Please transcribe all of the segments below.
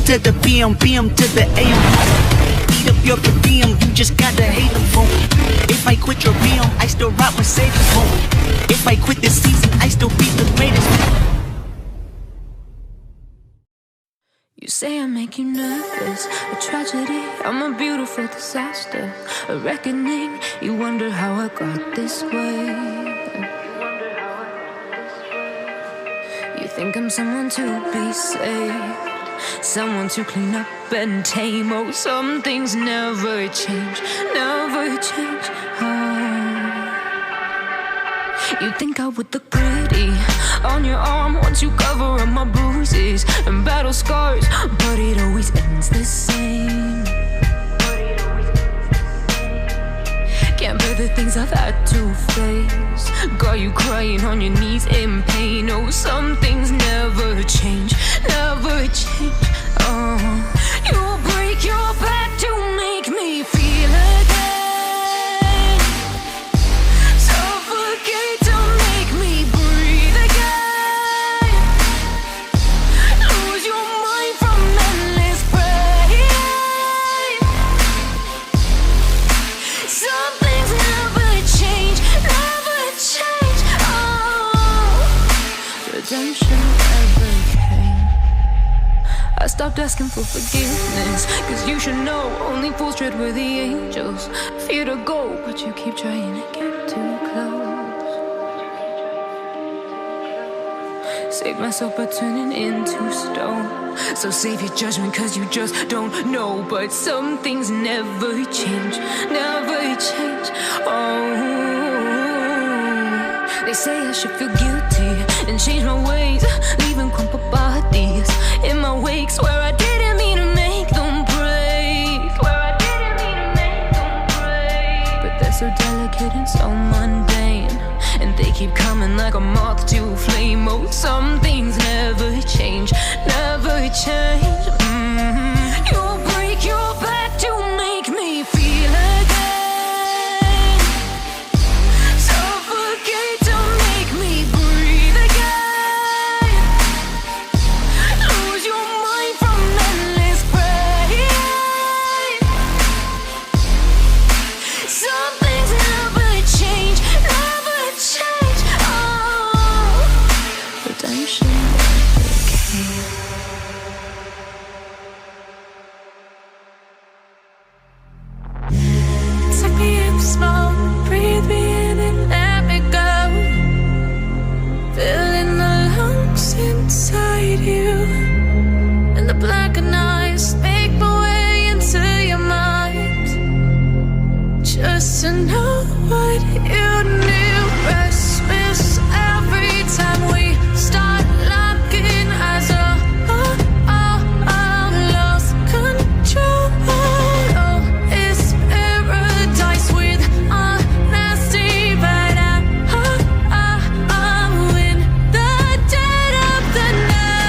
to the PM, PM to the AM. Eat up your per diem, you just gotta hate them for. If I quit your PM, I still rock Mercedes home. If I quit this season, I still be the greatest. You say I make you nervous, a tragedy, I'm a beautiful disaster, a reckoning, you wonder how I got this way. You think I'm someone to be saved, someone to clean up and tame. Oh, some things never change, never change. You think I would look pretty on your arm once you cover up my bruises and battle scars, but it always ends the same. Can't bear the things I've had to face, got you crying on your knees in pain. Oh, some things never change, never change. You'll break your back to make me feel again, suffocate to make me breathe again, lose your mind from endless pain. Some things never change, never change. Redemption never came. I stopped asking for forgiveness, cause you should know only fools tread where the angels fear to go, but you keep trying to get too close. Save myself by turning into stone, so save your judgment cause you just don't know. But some things never change, never change. They say I should feel guilty and change my ways, leaving crumpled bodies in my wake. Swear I didn't mean to make them break, swear I didn't mean to make them break. But they're so delicate and so mundane, and they keep coming like a moth to a flame. Oh, some things never change, never change. You'll break your back to make me feel again, suffocate to make me breathe again, lose your mind from endless pain. Some things never change, never change. Redemption never came. Take me in small, breathe me in and let me go. Filling the lungs inside you, and the blackened eyes make my way into your mind, just to know what you knew. Restless every time we start locking eyes. Lost control. Oh, it's paradise with honesty, but I'm in the dead of the night.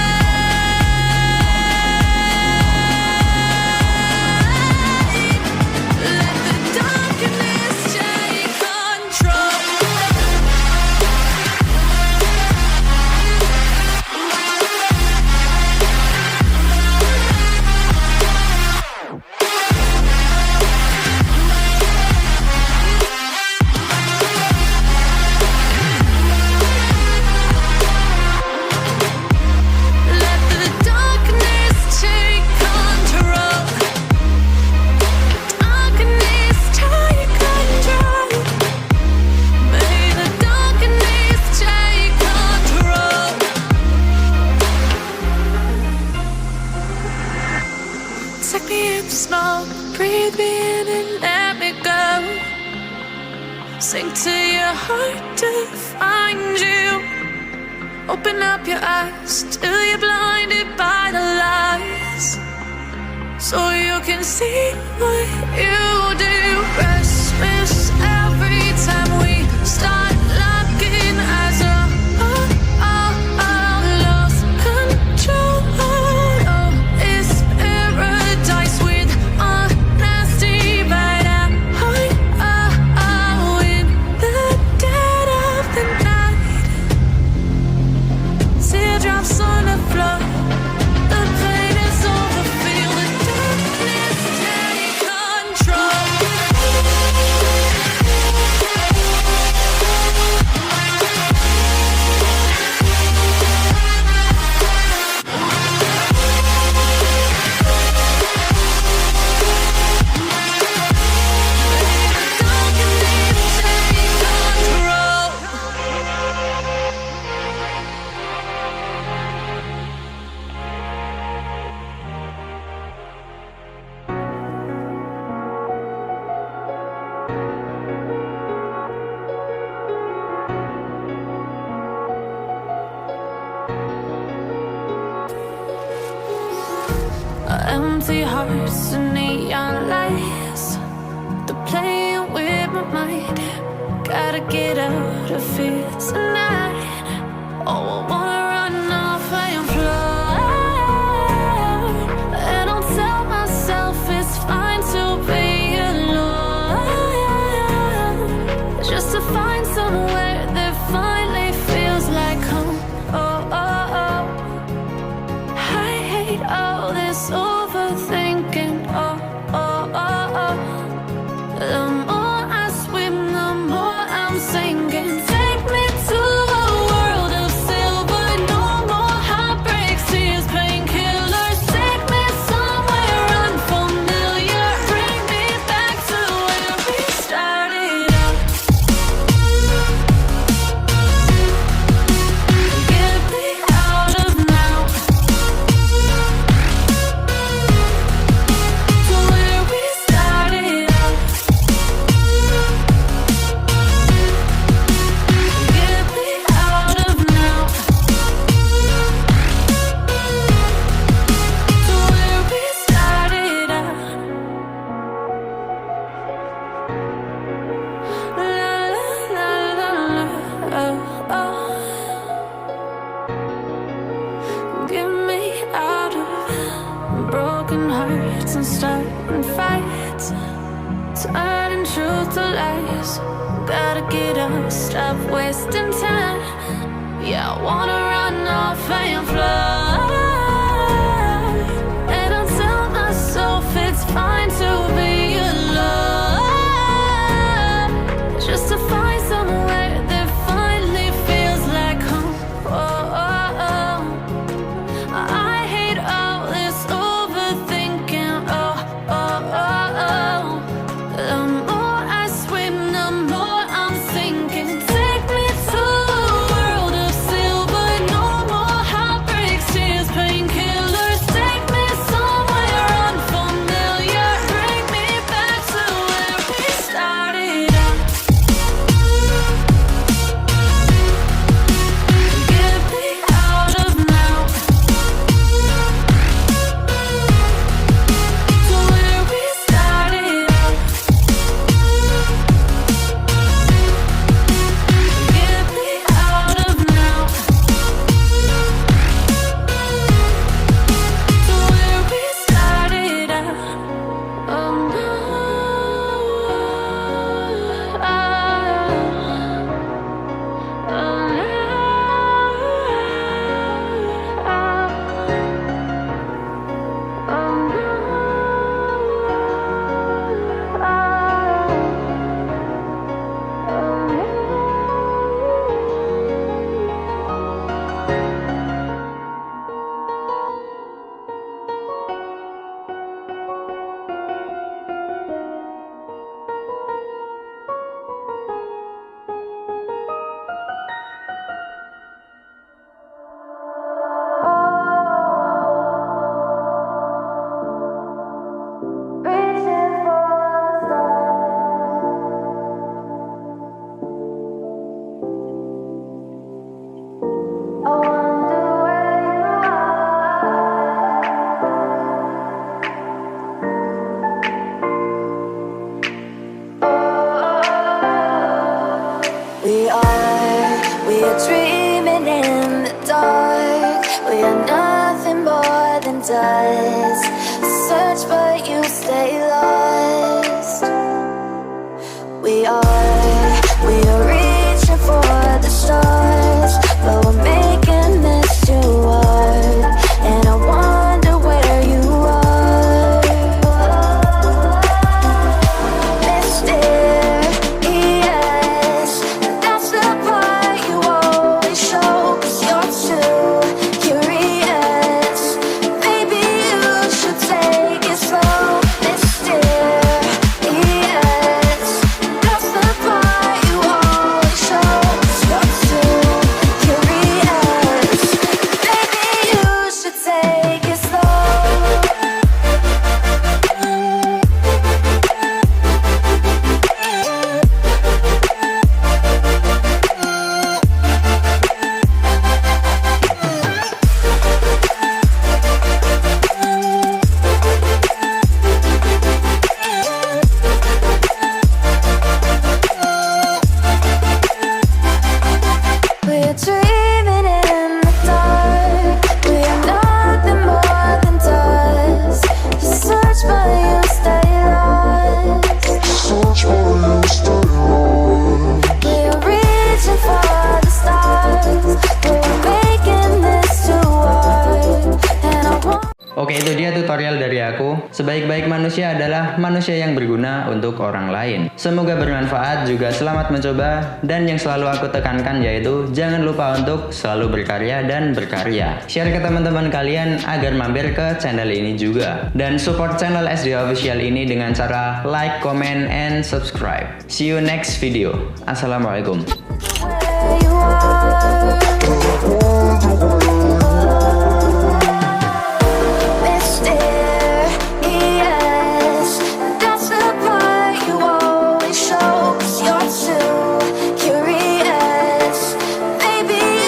Let the darkness take control. Let the darkness take control. Darkness take control. May the darkness take control. Take me in small, breathe me in and let me go. Sink to your heart to find you. Open up your eyes till you're blinded by the lies, so you can see what you do. Restless every time we start locking eyes. Lost control. Oh, it's paradise with honesty, but I'm in the dead of the night. Teardrops on the floor, the pain is overflowing. Empty hearts and neon lights, they're playing with my mind. Gotta get out of here tonight. Oh, I wanna run off and fly, and I'll tell myself it's fine to be alone, just to find somewhere that finally feels like home. Oh, oh, oh. I hate all this overthinking. Oh, oh, oh, oh. The more I swim, the more I'm sinking. Take me to a world of silver. No more heartbreaks, tears, painkillers. Take me somewhere unfamiliar. Bring me back to where we started out. Get me out of now, to where we started out. Get me out of now, to where we started out. La la la la la, oh, oh. Get me out of broken hearts and starting fights, turning truth to lies. Gotta get up, stop wasting time. Yeah, I wanna run off and fly, and I'll tell myself it's fine to be alone, just to find somewhere that finally feels like home. Oh, oh, oh. I hate all this overthinking. Oh, oh, oh, oh. The more I swim, the more I'm sinking. Take me to a world of silver. No more heartbreaks, tears, painkillers. Take me somewhere unfamiliar. Bring me back to where we started out. Get me out of now, to where we started out. Get me out of now, to where we started out. Oh no, oh We are dreaming in the dark. We are nothing more than dust. Search but you stay lost. We are reaching for the stars, but we're making this too hard. And I wonder where you are. Mysterious, that's the part you always sebaik-baik manusia adalah manusia yang berguna untuk orang lain. Semoga bermanfaat, juga selamat mencoba. Dan yang selalu aku tekankan yaitu jangan lupa untuk selalu berkarya dan berkarya. Share ke teman-teman kalian agar mampir ke channel ini juga. Dan support channel SD Official ini dengan cara like, comment, and subscribe. See you next video. Assalamualaikum. Where you are.